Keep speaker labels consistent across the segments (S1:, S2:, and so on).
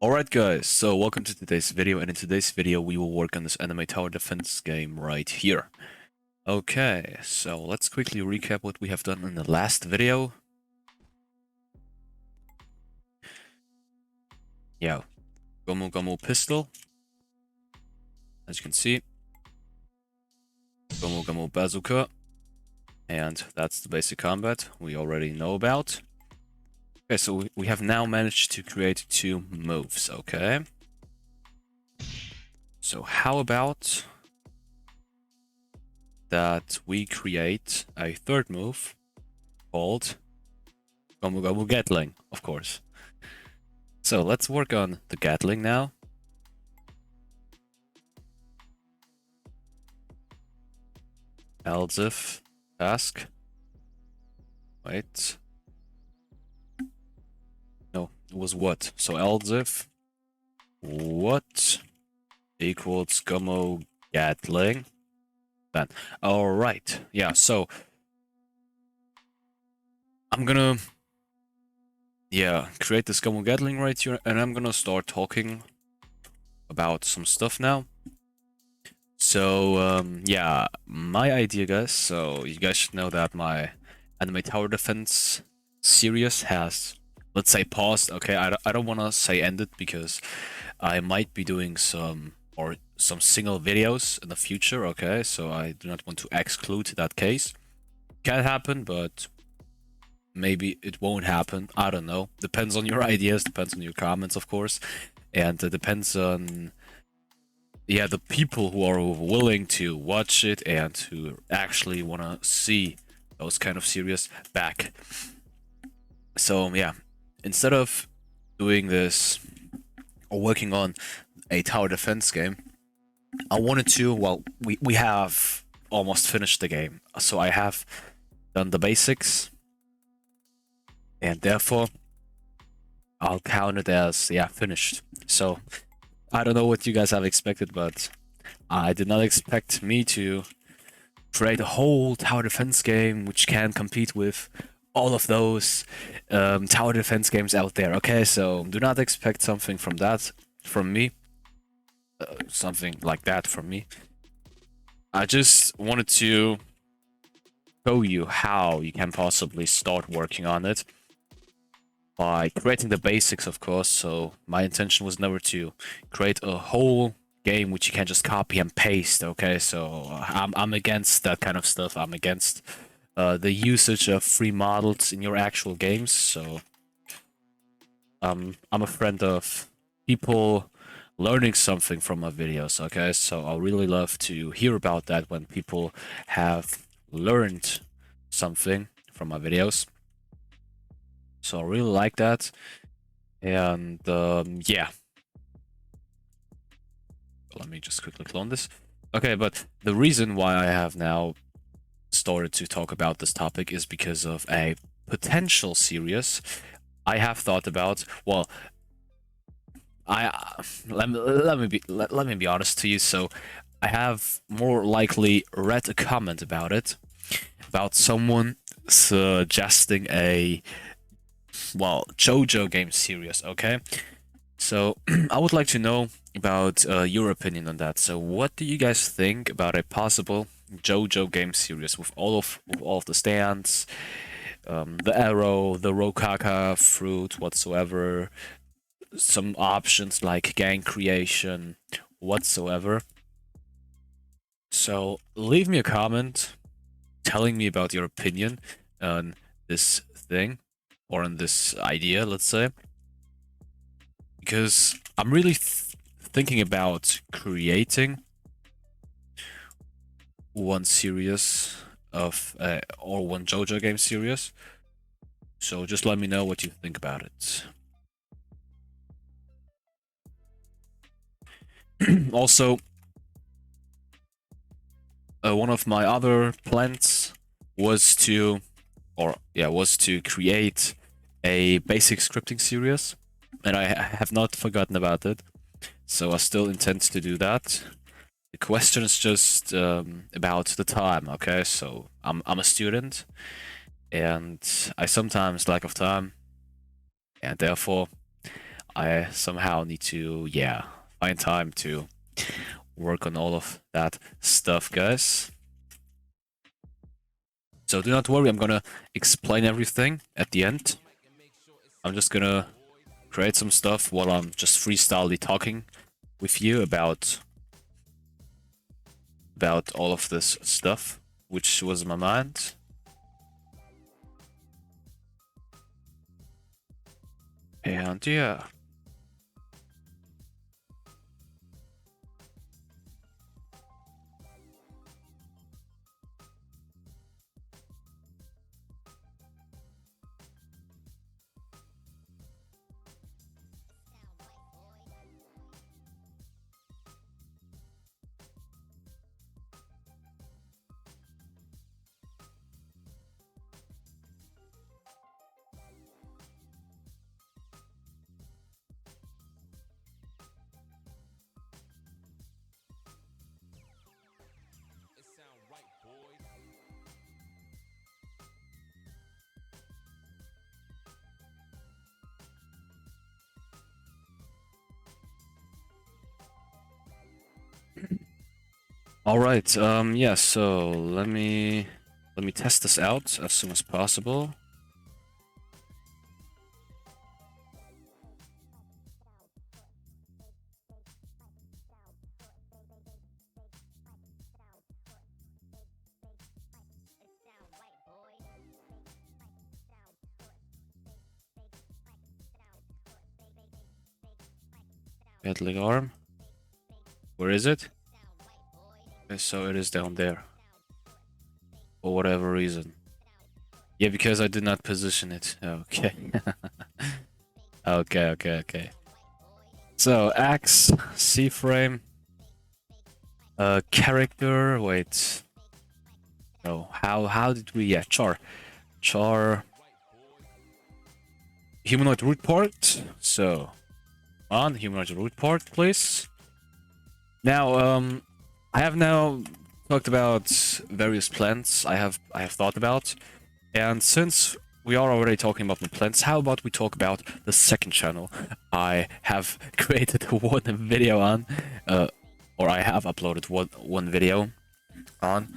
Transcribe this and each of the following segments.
S1: Alright guys, so welcome to today's video, and in today's video we will work on this anime tower defense game right here. Okay, so let's quickly recap what we have done in the last video. Yeah, Gomu pistol, as you can see. Gomu bazooka, and that's the basic combat we already know about. Okay, so we have now managed to create two moves, okay? So how about that we create a third move called Gomu Gatling, of course. So let's work on the Gatling now. Elzif task. Wait. No, it was what? So Elzif what equals Gomu Gatling. Then. Alright. Yeah, so I'm gonna create this Gomu Gatling right here, and I'm gonna start talking about some stuff now. So, yeah, my idea, guys, so you guys should know that my anime tower defense series has, let's say, paused. Okay, I don't want to say ended, because I might be doing some single videos in the future, okay? So I do not want to exclude that case. Can happen, but maybe it won't happen. I don't know. Depends on your ideas, depends on your comments, of course. And it depends on, yeah, the people who are willing to watch it and who actually want to see those kind of series back. So, yeah, instead of doing this or working on a tower defense game, I wanted to, well, we have almost finished the game. So I have done the basics, and therefore I'll count it as, yeah, finished. So I don't know what you guys have expected, but I did not expect me to create a whole tower defense game which can compete with all of those tower defense games out there. Okay, so do not expect something from that from me. Something like that from me. I just wanted to show you how you can possibly start working on it by creating the basics, of course. So my intention was never to create a whole game which you can just copy and paste. Okay, so I'm against that kind of stuff. I'm against the usage of free models in your actual games. So I'm a friend of people learning something from my videos. Okay, so I really love to hear about that when people have learned something from my videos. So I really like that. And yeah, let me just quickly clone this. Okay, but the reason why I have now started to talk about this topic is because of a potential series I have thought about. Well, let me be honest to you. So I have more likely read a comment about it, about someone suggesting a, well, JoJo game series. Okay, so I would like to know about your opinion on that. So what do you guys think about a possible JoJo game series with all of the stands, the arrow, the Rokaka fruit, whatsoever, some options like gang creation, whatsoever? So leave me a comment telling me about your opinion on this thing, or on this idea, let's say, because I'm really thinking about creating one series of or one JoJo game series. So just let me know what you think about it. Also, one of my other plans was to, create a basic scripting series, and I have not forgotten about it. So I still intend to do that. The question is just about the time. Okay, so I'm a student, and I sometimes lack of time, and therefore I somehow need to, yeah, find time to work on all of that stuff, guys. So do not worry, I'm gonna explain everything at the end. I'm just gonna create some stuff while I'm just freestylely talking with you about all of this stuff, which was in my mind. And yeah. All right. Yeah. So let me test this out as soon as possible. Gatling arm. Where is it? Okay, so it is down there. For whatever reason. Yeah, because I did not position it. Okay. Okay. So, axe, C-frame, character, wait. No, how did we, yeah, char, humanoid root part, so, on, humanoid root part, please. Now, I have now talked about various plants I have thought about, and since we are already talking about the plants, how about we talk about the second channel I have created one video on, or I have uploaded one video on,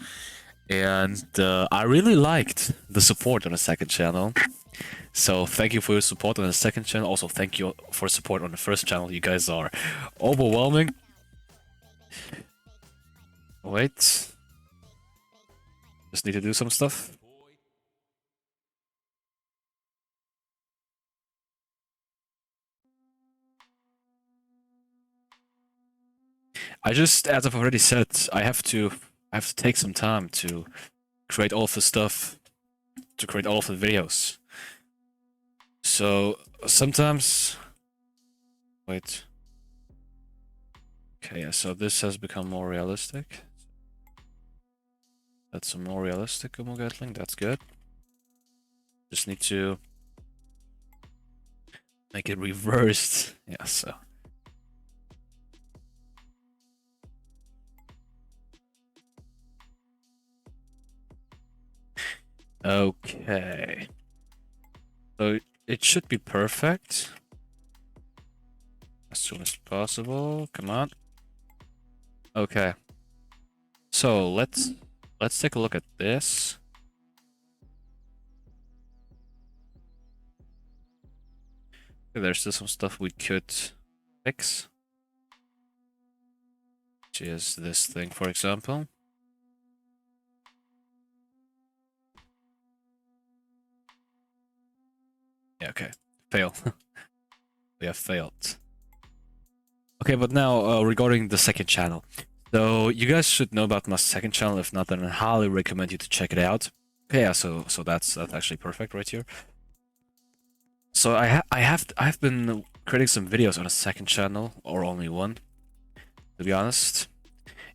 S1: and I really liked the support on the second channel. So thank you for your support on the second channel. Also, thank you for support on the first channel. You guys are overwhelming. Wait. Just need to do some stuff. I just, as I've already said, I have to take some time to create all of the stuff, to create all of the videos. So sometimes, wait. Okay, yeah, so this has become more realistic. That's a more realistic Gomu Gatling, that's good. Just need to make it reversed. Yeah, so. Okay. So it should be perfect. As soon as possible. Come on. Okay. So let's take a look at this. Okay, there's still some stuff we could fix. Which is this thing, for example. Yeah, okay. Fail. We have failed. Okay, but now regarding the second channel. So you guys should know about my second channel. If not, then I highly recommend you to check it out. Okay, yeah, so that's actually perfect right here. So I've been creating some videos on a second channel, or only one, to be honest.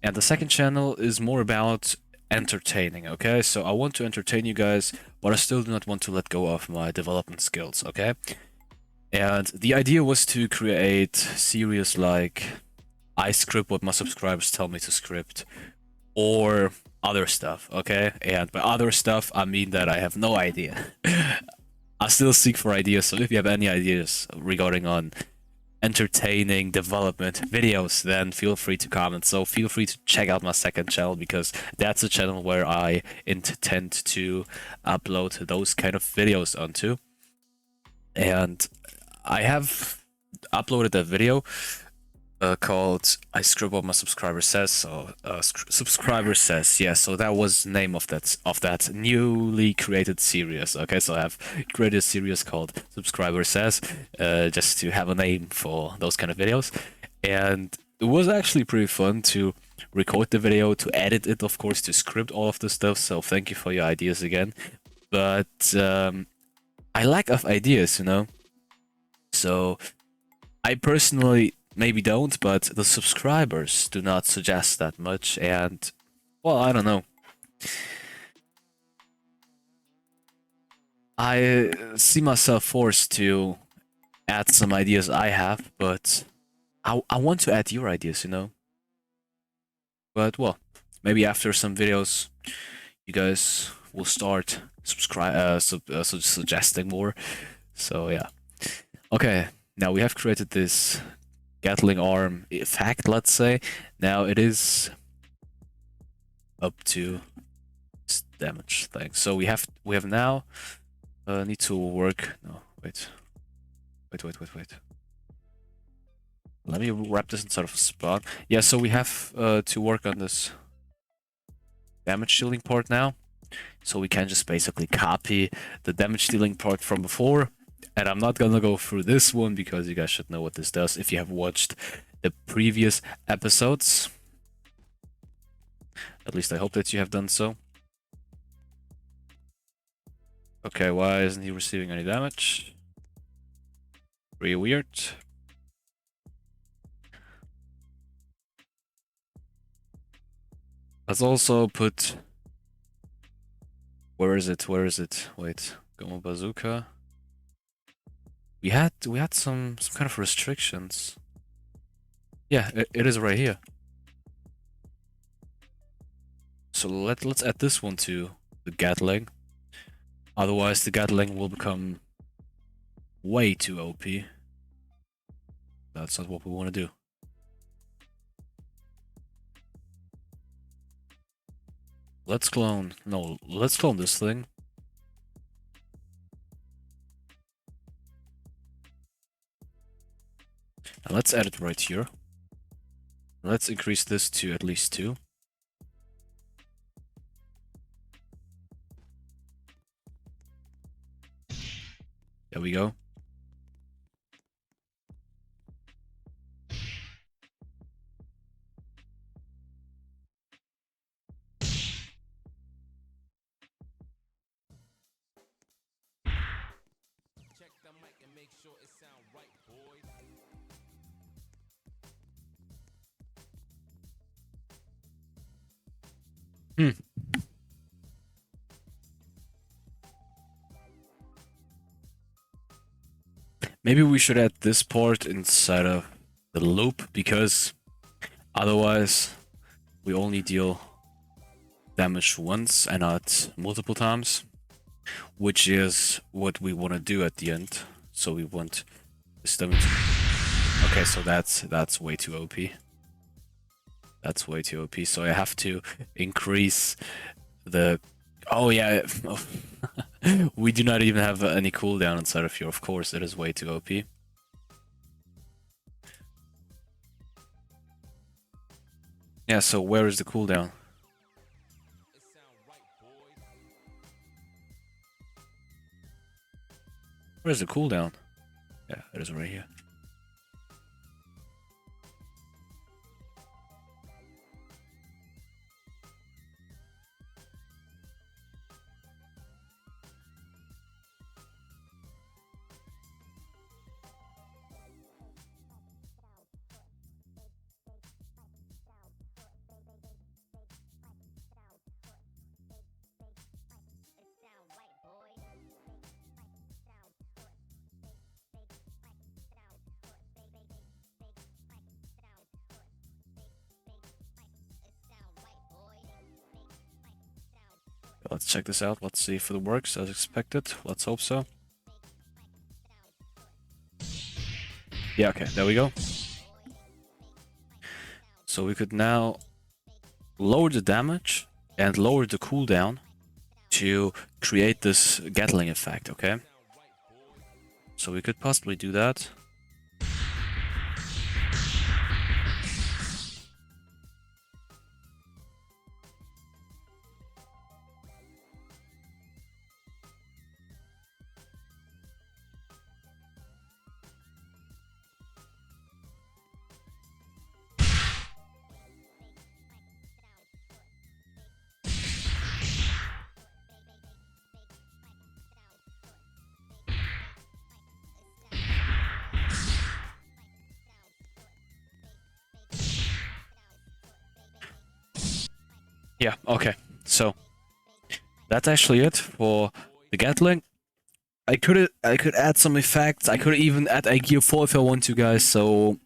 S1: And the second channel is more about entertaining, okay? So I want to entertain you guys, but I still do not want to let go of my development skills, okay? And the idea was to create series like I script what my subscribers tell me to script, or other stuff, okay? And by other stuff, I mean that I have no idea. I still seek for ideas, so if you have any ideas regarding on entertaining development videos, then feel free to comment. So feel free to check out my second channel, because that's a channel where I intend to upload those kind of videos onto. And I have uploaded a video called I Screw Up What My Subscriber Says. So subscriber says, yeah, so that was the name of that newly created series. Okay, so I have created a series called Subscriber Says, just to have a name for those kind of videos. And it was actually pretty fun to record the video, to edit it, of course, to script all of the stuff. So thank you for your ideas again. But I lack of ideas, you know. So I personally maybe don't, but the subscribers do not suggest that much, and well, I don't know. I see myself forced to add some ideas I have, but I want to add your ideas, you know. But well, maybe after some videos, you guys will start suggesting more. So yeah. Okay, now we have created this Gatling arm effect, let's say. Now it is up to this damage thing. So we have now need to work. No, wait. Let me wrap this inside of a spot. Yeah, so we have to work on this damage dealing part now. So we can just basically copy the damage dealing part from before. And I'm not gonna go through this one because you guys should know what this does if you have watched the previous episodes. At least I hope that you have done so. Okay, why isn't he receiving any damage? Pretty weird. Let's also put... Where is it? Wait, Gomu Bazooka. We had some kind of restrictions. Yeah, it is right here. So let's add this one to the Gatling. Otherwise the Gatling will become way too OP. That's not what we want to do. Let's clone this thing. And let's add it right here. Let's increase this to at least 2. There we go.
S2: Check the mic and make sure it sound right, boys.
S1: Maybe we should add this part inside of the loop, because otherwise we only deal damage once and not multiple times, which is what we want to do at the end. So we want this damage. Okay, so that's way too OP. That's way too OP. So I have to increase the... Oh yeah, we do not even have any cooldown inside of here. Of course, it is way too OP. Yeah, so where is the cooldown? Where's the cooldown? Yeah, it is right here. Let's check this out. Let's see if it works as expected. Let's hope so. Yeah, okay, there we go. So we could now lower the damage and lower the cooldown to create this Gatling effect, okay? So we could possibly do that. Yeah, okay. So that's actually it for the Gatling. I could add some effects. I could even add a gear 4 if I want to, guys. So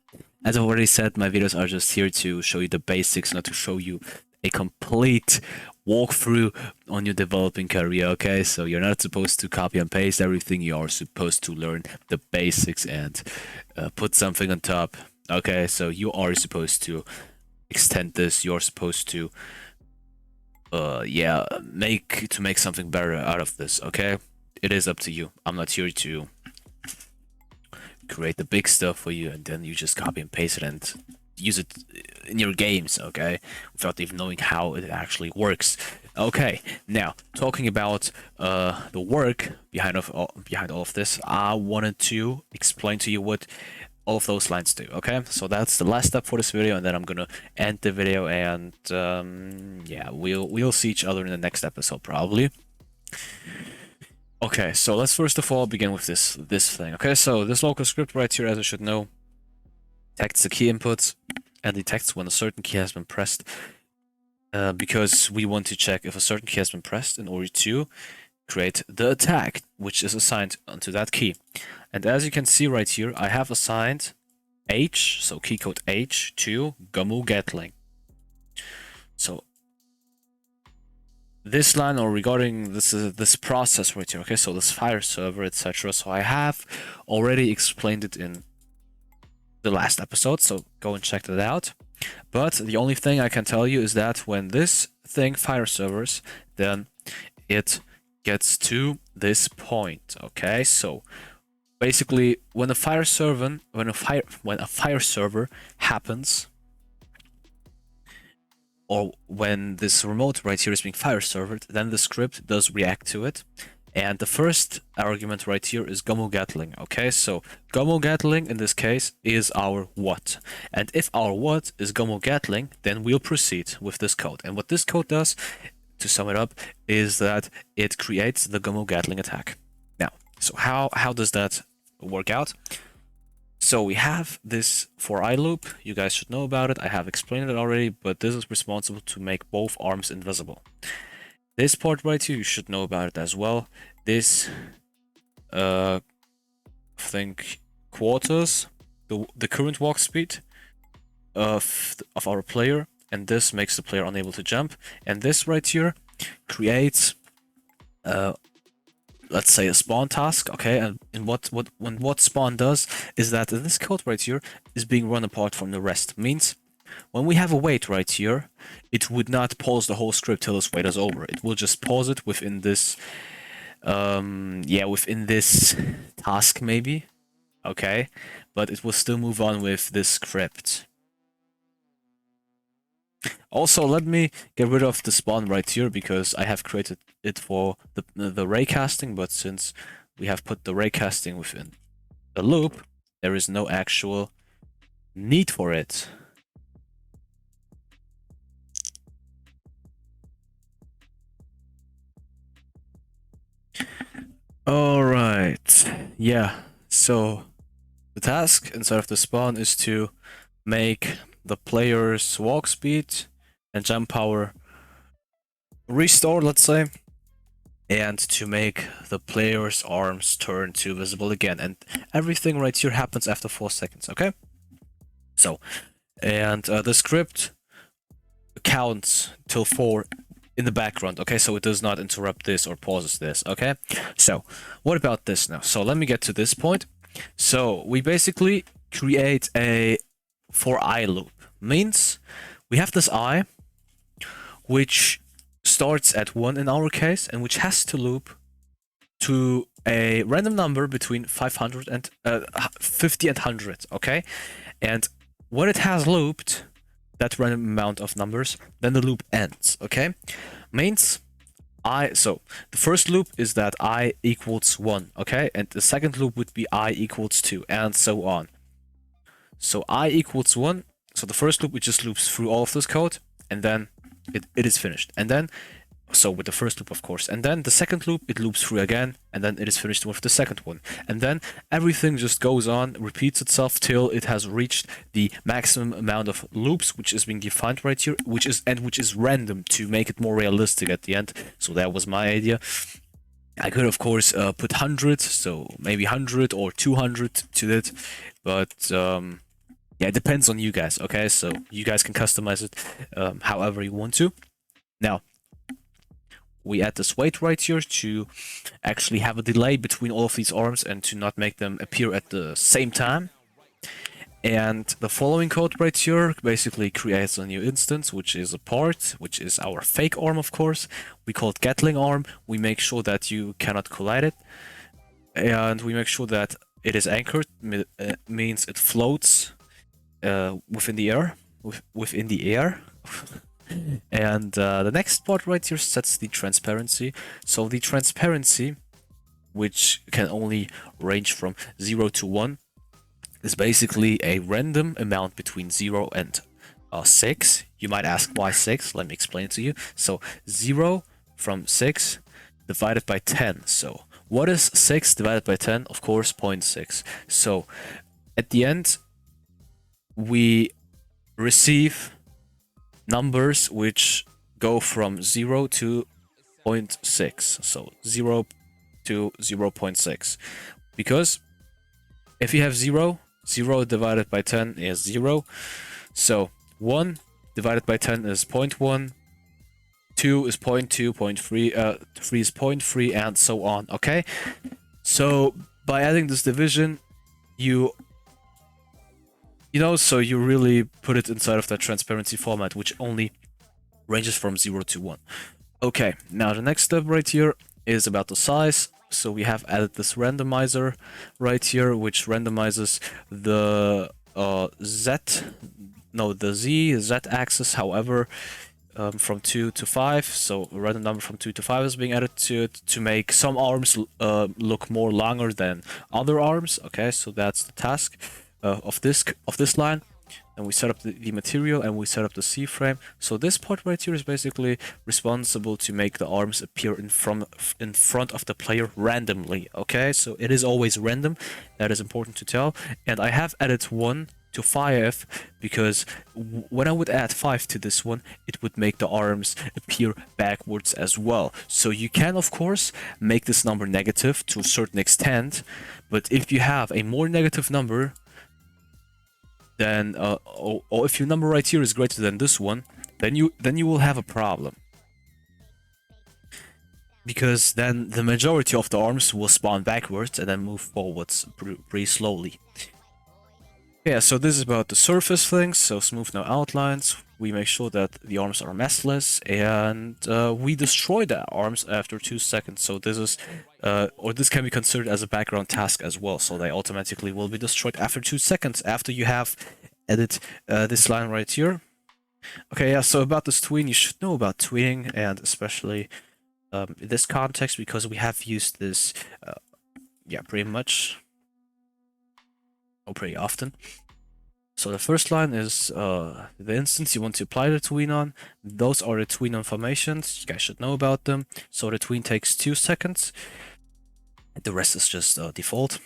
S1: as I've already said, my videos are just here to show you the basics, not to show you a complete walkthrough on your developing career, okay? So you're not supposed to copy and paste everything. You are supposed to learn the basics and put something on top, okay? So you are supposed to extend this. You're supposed to yeah, make something better out of this, okay? It is up to you. I'm not here to create the big stuff for you and then you just copy and paste it and use it in your games, okay? Without even knowing how it actually works. Okay, now talking about the work behind all of this, I wanted to explain to you what all of those lines do, okay? So that's the last step for this video, and then I'm gonna end the video, and yeah, we'll see each other in the next episode probably. Okay, so let's first of all begin with this thing. Okay, so this local script right here, as you should know, detects the key inputs and detects when a certain key has been pressed, because we want to check if a certain key has been pressed in order to create the attack, which is assigned onto that key. And as you can see right here, I have assigned H, so key code H, to Gomu Gatling. So this line, or regarding this process right here, okay, so this fire server, etc. So I have already explained it in the last episode, so go and check that out. But the only thing I can tell you is that when this thing fire servers, then it gets to this point, okay? So basically, when a fire server happens, or when this remote right here is being fire servered, then the script does react to it. And the first argument right here is Gomu Gatling, okay? So Gomu Gatling in this case is our what. And if our what is Gomu Gatling, then we'll proceed with this code. And what this code does, to sum it up, is that it creates the Gomu Gatling attack. Now, so how does that work out? So we have this for I loop. You guys should know about it. I have explained it already, but this is responsible to make both arms invisible. This part right here, you should know about it as well. This, I think, quarters the current walk speed of our player, and this makes the player unable to jump. And this right here creates, let's say, a spawn task, okay? And what spawn does is that this code right here is being run apart from the rest. Means when we have a wait right here, it would not pause the whole script till this wait is over. It will just pause it within this, yeah, within this task maybe, okay? But it will still move on with this script. Also, let me get rid of the spawn right here because I have created it for the raycasting, but since we have put the raycasting within the loop, there is no actual need for it. Alright, yeah, so the task inside of the spawn is to make the player's walk speed and jump power restore, let's say, and to make the player's arms turn to visible again. And everything right here happens after 4 seconds, okay? So, and the script counts till 4 in the background, okay? So it does not interrupt this or pauses this, okay? So what about this now? So let me get to this point. So we basically create a for I loop. Means we have this I, which starts at 1 in our case, and which has to loop to a random number between 500 and 50 and 100, okay? And when it has looped that random amount of numbers, then the loop ends, okay? Means so the first loop is that I equals 1, okay? And the second loop would be I equals 2, and so on. So I equals 1, so the first loop, it just loops through all of this code, and then it is finished. And then, so with the first loop, of course, and then the second loop, it loops through again, and then it is finished with the second one. And then everything just goes on, repeats itself till it has reached the maximum amount of loops, which is being defined right here, which is random to make it more realistic at the end. So that was my idea. I could, of course, put 100, so maybe 100 or 200 to it, but yeah, it depends on you guys, okay? So you guys can customize it however you want to. Now, we add this wait right here to actually have a delay between all of these arms and to not make them appear at the same time. And the following code right here basically creates a new instance, which is a part, which is our fake arm, of course. We call it Gatling arm. We make sure that you cannot collide it. And we make sure that it is anchored, means it floats within the air. And the next part right here sets the transparency. So the transparency, which can only range from 0 to 1, is basically a random amount between 0 and 6. You might ask why 6. Let me explain it to you. So 0 from 6 divided by 10. So what is 6 divided by 10? Of course, 0.6. So at the end, we receive numbers which go from 0 to 0.6. So 0 to 0.6. Because if you have 0, 0 divided by 10 is 0. So 1 divided by 10 is 0.1. 2 is 0.2, 0.3, 3 is 0.3, and so on, okay? So by adding this division, so you really put it inside of that transparency format, which only ranges from 0 to 1. Okay, now the next step right here is about the size. So we have added this randomizer right here, which randomizes the Z axis, however, from 2 to 5. So a random number from 2 to 5 is being added to it to make some arms look more longer than other arms. Okay, so that's the task of this line. And we set up the material and we set up the C-frame. So this part right here is basically responsible to make the arms appear in front of the player randomly. Okay, so it is always random. That is important to tell. And I have added 1 to 5 because when I would add 5 to this one, it would make the arms appear backwards as well. So you can, of course, make this number negative to a certain extent, but if you have a more negative number, then or if your number right here is greater than this one, then you will have a problem, because then the majority of the arms will spawn backwards and then move forwards pretty slowly. Yeah, so this is about the surface things, so smooth no outlines. We make sure that the arms are messless, and we destroy the arms after 2 seconds. So this is, or this can be considered as a background task as well. So they automatically will be destroyed after 2 seconds after you have added this line right here. Okay, yeah, so about this tween, you should know about tweening, and especially in this context, because we have used this, yeah, pretty much, or pretty often. So the first line is the instance you want to apply the tween on. Those are the tween informations. You guys should know about them. So the tween takes 2 seconds. The rest is just default.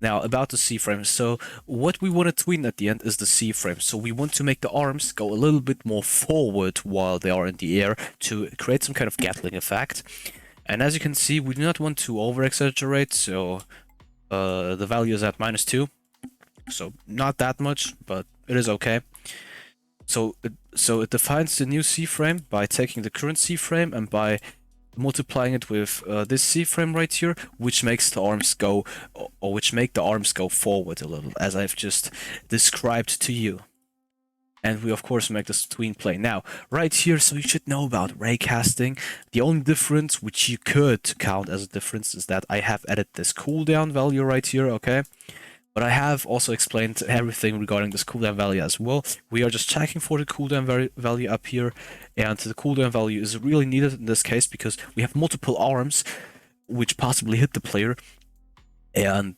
S1: Now about the C-frame. So what we want to tween at the end is the C-frame. So we want to make the arms go a little bit more forward while they are in the air to create some kind of Gatling effect. And as you can see, we do not want to over-exaggerate. So the value is at -2. So not that much, but it is okay. So it defines the new C-frame by taking the current C-frame and by multiplying it with this C frame right here, which makes the arms go, or which make the arms go forward a little, as I've just described to you. And we of course make this tween plane. Now, right here, so you should know about ray casting. The only difference which you could count as a difference is that I have added this cooldown value right here, okay? But I have also explained everything regarding this cooldown value as well. We are just checking for the cooldown value up here, and the cooldown value is really needed in this case because we have multiple arms which possibly hit the player, and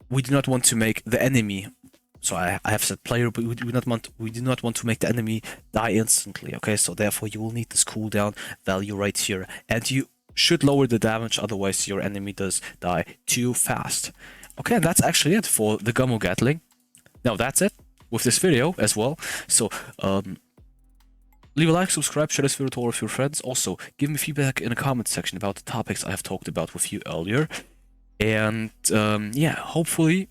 S1: we do not want to make the enemy. So I have said player, but we do not want to make the enemy die instantly. Okay, so therefore you will need this cooldown value right here, and you should lower the damage, otherwise your enemy does die too fast. Okay, and that's actually it for the Gomu Gatling. Now that's it with this video as well. So leave a like, subscribe, share this video to all of your friends. Also, give me feedback in the comment section about the topics I have talked about with you earlier. And yeah, hopefully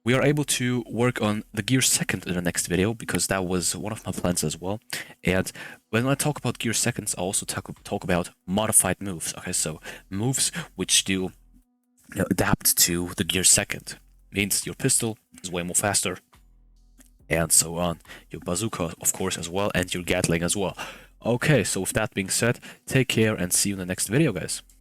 S1: we are able to work on the Gear Second in the next video, because that was one of my plans as well. And when I talk about Gear Seconds, I also talk about modified moves. Okay, so moves which do adapt to the Gear Second. Means your pistol is way more faster, and so on. Your bazooka, of course, as well, and your Gatling as well. Okay, so with that being said, take care and see you in the next video, guys.